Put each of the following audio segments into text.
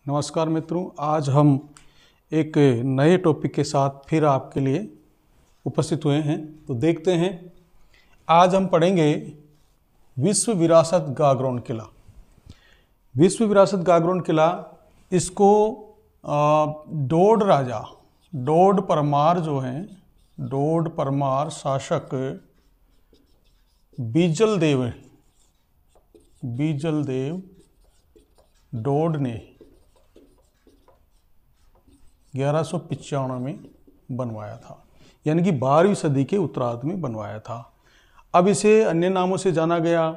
नमस्कार मित्रों, आज हम एक नए टॉपिक के साथ फिर आपके लिए उपस्थित हुए हैं। तो देखते हैं, आज हम पढ़ेंगे विश्व विरासत गागरोन किला। विश्व विरासत गागरोन किला, इसको डोड राजा डोड परमार जो हैं, डोड परमार शासक बीजल देव डोड ने 1195 में बनवाया था, यानी कि 12वीं सदी के उत्तरार्ध में बनवाया था। अब इसे अन्य नामों से जाना गया,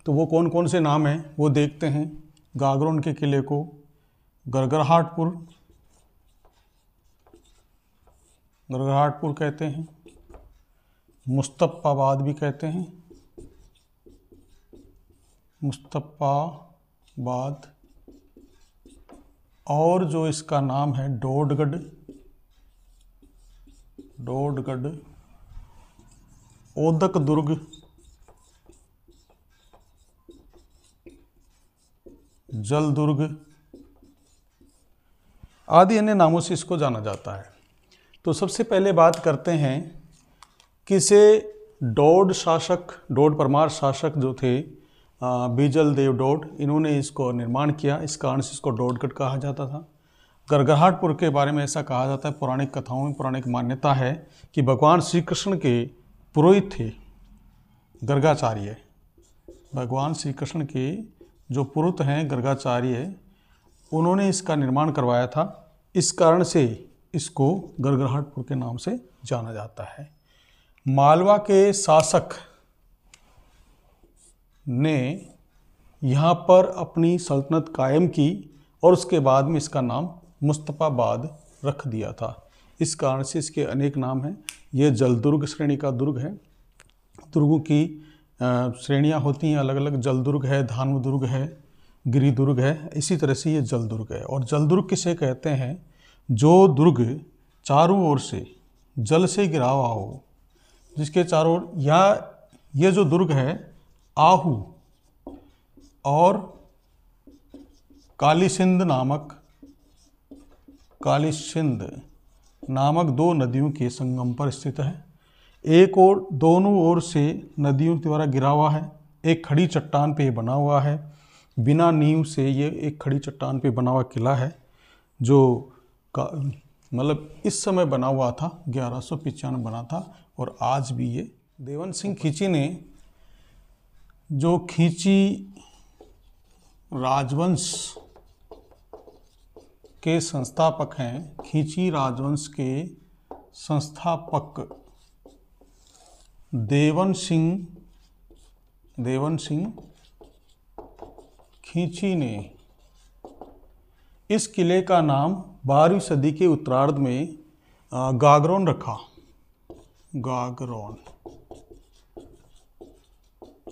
तो वो कौन कौन से नाम हैं वो देखते हैं। गागरोन के किले को गरगरहाटपुर कहते हैं, मुस्तफ़ाबाद भी कहते हैं, मुस्तफ़ाबाद, और जो इसका नाम है डोडगढ़, ओदक दुर्ग, जलदुर्ग आदि अन्य नामों से इसको जाना जाता है। तो सबसे पहले बात करते हैं कि इसे डोड परमार शासक जो थे, बीजल देव डोड, इन्होंने इसको निर्माण किया। इस कारण से इसको डोडगढ़ कहा जाता था। गरगरहाटपुर के बारे में ऐसा कहा जाता है, पौराणिक कथाओं में पौराणिक मान्यता है कि भगवान श्री कृष्ण के पुरोहित थे गर्गाचार्य। भगवान श्री कृष्ण के जो पुरोहित हैं गर्गाचार्य, उन्होंने इसका निर्माण करवाया था। इस कारण से इसको गरगरहाटपुर के नाम से जाना जाता है। मालवा के शासक ने यहाँ पर अपनी सल्तनत कायम की और उसके बाद में इसका नाम मुस्तफ़ाबाद रख दिया था। इस कारण से इसके अनेक नाम हैं। ये जलदुर्ग श्रेणी का दुर्ग है। दुर्गों की श्रेणियाँ होती हैं अलग अलग। जलदुर्ग है, धानुदुर्ग है, गिरिदुर्ग है, इसी तरह से ये जलदुर्ग है। और जलदुर्ग किसे कहते हैं? जो दुर्ग चारों ओर से जल से घिरा हुआ हो, जिसके चारों ओर, या ये जो दुर्ग है आहू और कालीसिंध नामक दो नदियों के संगम पर स्थित है। एक और दोनों ओर से नदियों द्वारा घिरा हुआ है। एक खड़ी चट्टान पे बना हुआ है। बिना नींव से ये एक खड़ी चट्टान पे बना हुआ किला है, जो मतलब इस समय बना हुआ था, 1195 बना था, और आज भी ये। देवन सिंह खींची ने, जो खींची राजवंश के संस्थापक हैं, खींची राजवंश के संस्थापक देवन सिंह खींची ने इस किले का नाम 12वीं सदी के उत्तरार्ध में गागरोन रखा, गागरोन।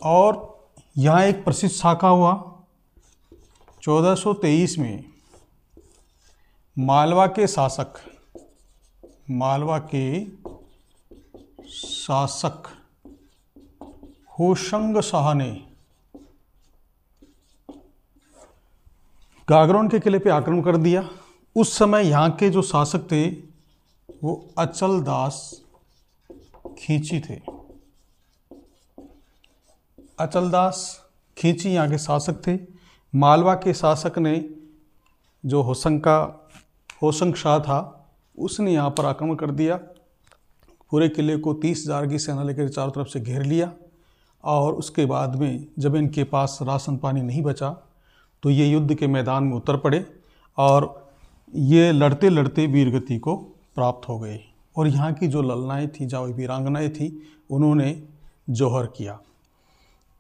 और यहाँ एक प्रसिद्ध शाखा हुआ 1423 में। मालवा के शासक होशंग शाह ने गागरोन के किले पे आक्रमण कर दिया। उस समय यहाँ के जो शासक थे वो अचल दास खींची थे। अचलदास खींची यहाँ के शासक थे। मालवा के शासक ने, जो होशंग शाह था, उसने यहाँ पर आक्रमण कर दिया। पूरे किले को 30,000 की सेना लेकर चारों तरफ से घेर लिया। और उसके बाद में जब इनके पास राशन पानी नहीं बचा तो ये युद्ध के मैदान में उतर पड़े और ये लड़ते लड़ते वीरगति को प्राप्त हो गए। और यहाँ की जो ललनाएँ थी, जो वीरांगनाएँ थी, उन्होंने जौहर किया।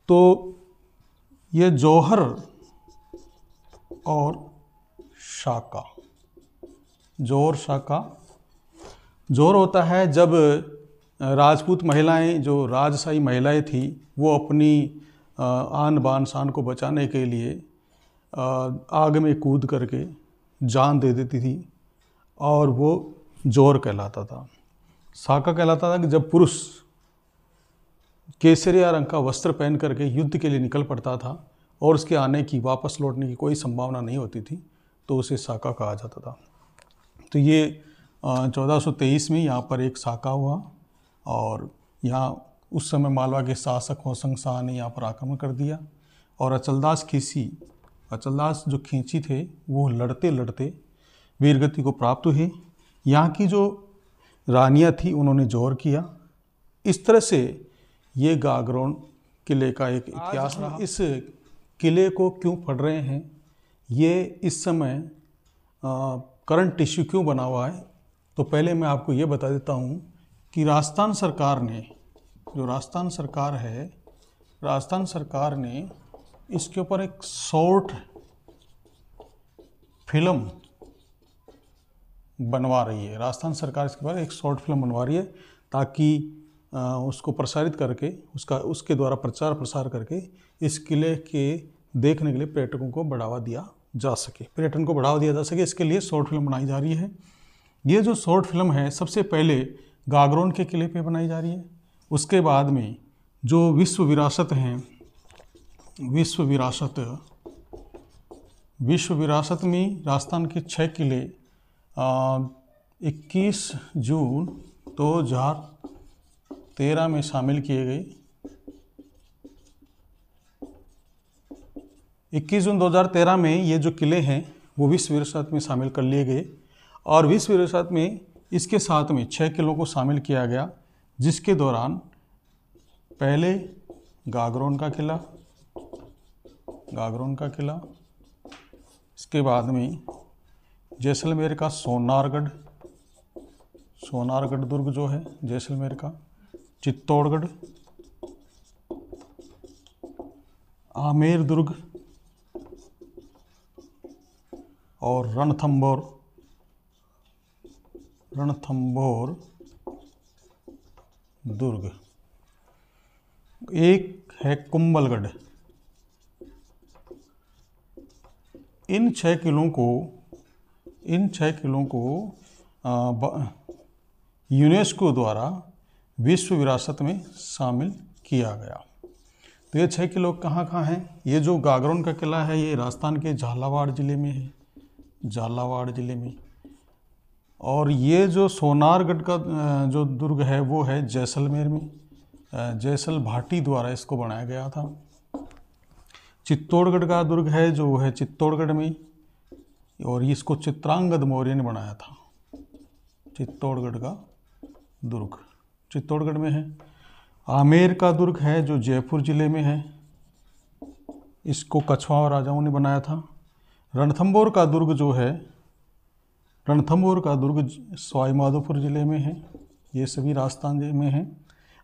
तो ये जौहर और शाका, जौहर होता है जब राजपूत महिलाएं, जो राजशाही महिलाएं थी, वो अपनी आन बान शान को बचाने के लिए आग में कूद करके जान दे देती थी, और वो जौहर कहलाता था। शाका कहलाता था कि जब पुरुष केसरिया रंग का वस्त्र पहन करके युद्ध के लिए निकल पड़ता था और उसके आने की, वापस लौटने की कोई संभावना नहीं होती थी, तो उसे साका कहा जाता था। तो ये 1423 में यहाँ पर एक साका हुआ और यहाँ उस समय मालवा के शासक होशंग शाह ने यहाँ पर आक्रमण कर दिया और अचलदास जो खींची थे वो लड़ते लड़ते वीरगति को प्राप्त हुए। यहाँ की जो रानियाँ थी उन्होंने जोर किया। इस तरह से ये गागरोन किले का एक इतिहास रहा। इस किले को क्यों पढ़ रहे हैं, ये इस समय करंट इश्यू क्यों बना हुआ है, तो पहले मैं आपको ये बता देता हूँ कि राजस्थान सरकार ने इसके ऊपर एक शॉर्ट फिल्म बनवा रही है। राजस्थान सरकार इसके ऊपर एक शॉर्ट फिल्म बनवा रही है ताकि उसको प्रसारित करके उसके द्वारा प्रचार प्रसार करके इस किले के देखने के लिए पर्यटकों को बढ़ावा दिया जा सके। इसके लिए शॉर्ट फिल्म बनाई जा रही है। ये जो शॉर्ट फिल्म है सबसे पहले गागरोन के किले पे बनाई जा रही है। उसके बाद में जो विश्व विरासत में राजस्थान के 6 किले 21 जून 2013 में शामिल किए गए। 21 जून 2013 में ये जो किले हैं वो विश्व विरासत में शामिल कर लिए गए और विश्व विरासत में इसके साथ में 6 किलों को शामिल किया गया, जिसके दौरान पहले गागरोन का किला, इसके बाद में जैसलमेर का सोनारगढ़ दुर्ग जो है जैसलमेर का, चित्तौड़गढ़, आमेर दुर्ग और रणथंभौर दुर्ग। एक है कुंभलगढ़। इन 6 किलों को यूनेस्को द्वारा विश्व विरासत में शामिल किया गया। तो ये 6 किलो कहाँ हैं? ये जो गागरोन का किला है ये राजस्थान के झालावाड़ ज़िले में है, और ये जो सोनारगढ़ का जो दुर्ग है वो है जैसलमेर में, जैसल भाटी द्वारा इसको बनाया गया था। चित्तौड़गढ़ का दुर्ग है जो है चित्तौड़गढ़ में, और इसको चित्रांगद मौर्य ने बनाया था। चित्तौड़गढ़ का दुर्ग चित्तौड़गढ़ में है। आमेर का दुर्ग है जो जयपुर जिले में है, इसको कछवाहा राजाओं ने बनाया था। रणथंभौर का दुर्ग सवाई माधोपुर जिले में है। ये सभी राजस्थान में है।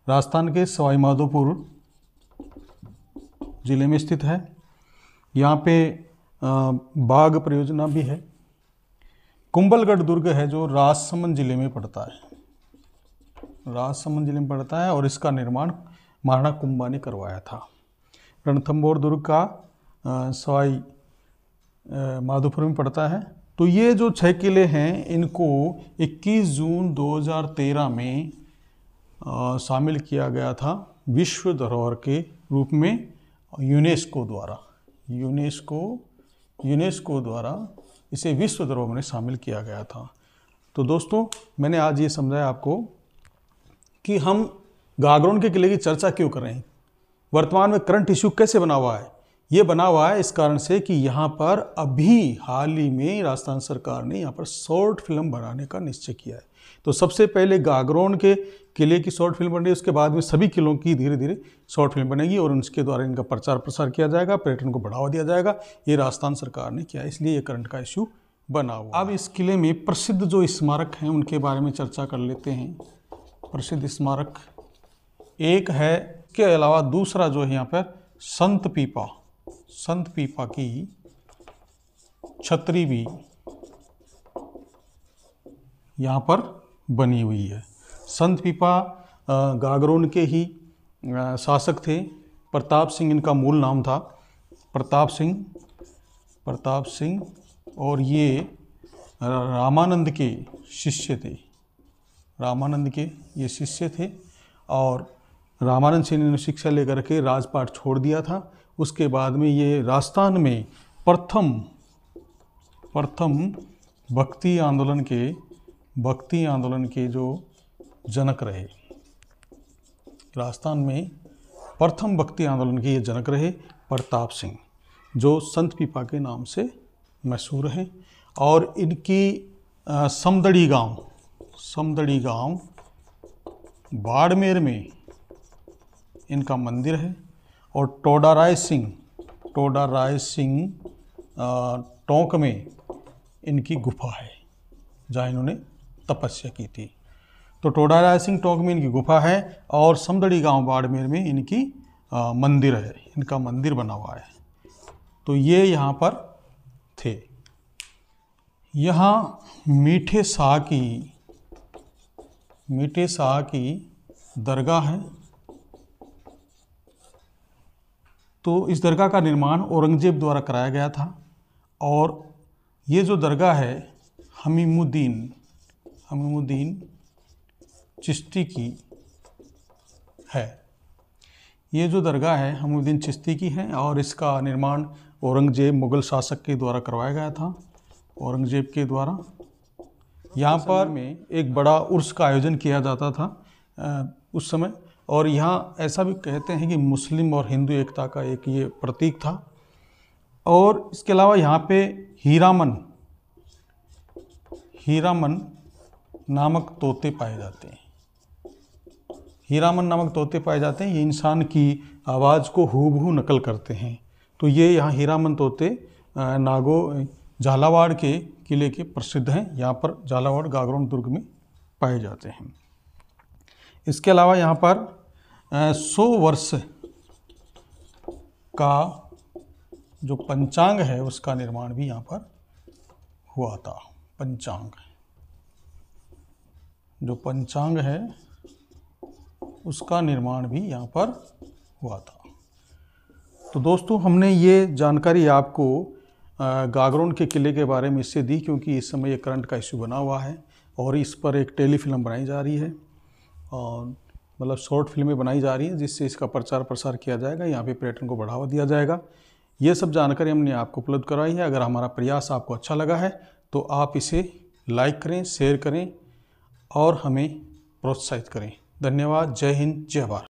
राजस्थान के सवाई माधोपुर जिले में स्थित है। यहाँ पे बाघ परियोजना भी है। कुंभलगढ़ दुर्ग है जो राजसमंद जिले में पड़ता है, और इसका निर्माण महाराणा कुंभा ने करवाया था। रणथंभौर दुर्ग का सवाई माधोपुर में पड़ता है। तो ये जो 6 किले हैं इनको 21 जून 2013 में शामिल किया गया था विश्व धरोहर के रूप में यूनेस्को द्वारा इसे विश्व धरोहर में शामिल किया गया था। तो दोस्तों, मैंने आज ये समझाया आपको कि हम गागरोन के किले की चर्चा क्यों कर रहे हैं, वर्तमान में करंट इश्यू कैसे बना हुआ है। ये बना हुआ है इस कारण से कि यहाँ पर अभी हाल ही में राजस्थान सरकार ने यहाँ पर शॉर्ट फिल्म बनाने का निश्चय किया है। तो सबसे पहले गागरोन के किले की शॉर्ट फिल्म बन रही है, उसके बाद में सभी किलों की धीरे धीरे शॉर्ट फिल्म बनेगी और उनके द्वारा इनका प्रचार प्रसार किया जाएगा, पर्यटन को बढ़ावा दिया जाएगा। ये राजस्थान सरकार ने किया, इसलिए ये करंट का इश्यू बना हुआ। अब इस किले में प्रसिद्ध जो स्मारक हैं उनके बारे में चर्चा कर लेते हैं। प्रसिद्ध स्मारक एक है, इसके अलावा दूसरा जो है यहाँ पर संत पीपा की छतरी भी यहाँ पर बनी हुई है। संत पीपा गागरोन के ही शासक थे। प्रताप सिंह इनका मूल नाम था, प्रताप सिंह, और ये रामानंद के शिष्य थे। और रामानंद सिंह ने शिक्षा लेकर के राजपाट छोड़ दिया था। उसके बाद में ये राजस्थान में प्रथम प्रथम भक्ति आंदोलन के जो जनक रहे, राजस्थान में प्रथम भक्ति आंदोलन के ये जनक रहे प्रताप सिंह, जो संत पीपा के नाम से मशहूर हैं। और इनकी समदड़ी गांव बाड़मेर में इनका मंदिर है। और टोडाराय सिंह टोंक में इनकी गुफा है जहाँ इन्होंने तपस्या की थी। तो टोडाराय सिंह टोंक में इनकी गुफा है और समदड़ी गांव बाड़मेर में इनकी मंदिर है, इनका मंदिर बना हुआ है। तो ये यहाँ पर थे। यहाँ मीठे शाह की दरगाह है। तो इस दरगाह का निर्माण औरंगजेब द्वारा कराया गया था। और ये जो दरगाह है हमीमुद्दीन चिश्ती की है। ये जो दरगाह है हमीमुद्दीन चिश्ती की है और इसका निर्माण औरंगजेब मुग़ल शासक के द्वारा करवाया गया था, औरंगजेब के द्वारा। यहाँ पर में एक बड़ा उर्स का आयोजन किया जाता था उस समय। और यहाँ ऐसा भी कहते हैं कि मुस्लिम और हिंदू एकता का एक ये प्रतीक था। और इसके अलावा यहाँ पे हीरामन नामक तोते पाए जाते हैं। ये इंसान की आवाज़ को हूबहू नकल करते हैं। तो ये यहाँ हीरामन तोते झालावाड़ के किले के प्रसिद्ध हैं। यहाँ पर झालावाड़ गागरोन दुर्ग में पाए जाते हैं। इसके अलावा यहाँ पर 100 वर्ष का जो पंचांग है उसका निर्माण भी यहाँ पर हुआ था। जो पंचांग है उसका निर्माण भी यहाँ पर हुआ था। तो दोस्तों, हमने ये जानकारी आपको गागरोन के किले के बारे में इससे दी क्योंकि इस समय ये करंट का इशू बना हुआ है और इस पर एक टेलीफिल्म बनाई जा रही है और मतलब शॉर्ट फिल्में बनाई जा रही हैं जिससे इसका प्रचार प्रसार किया जाएगा, यहाँ पे पर्यटन को बढ़ावा दिया जाएगा। ये सब जानकारी हमने आपको उपलब्ध कराई है। अगर हमारा प्रयास आपको अच्छा लगा है तो आप इसे लाइक करें, शेयर करें और हमें प्रोत्साहित करें। धन्यवाद। जय हिंद, जय भारत।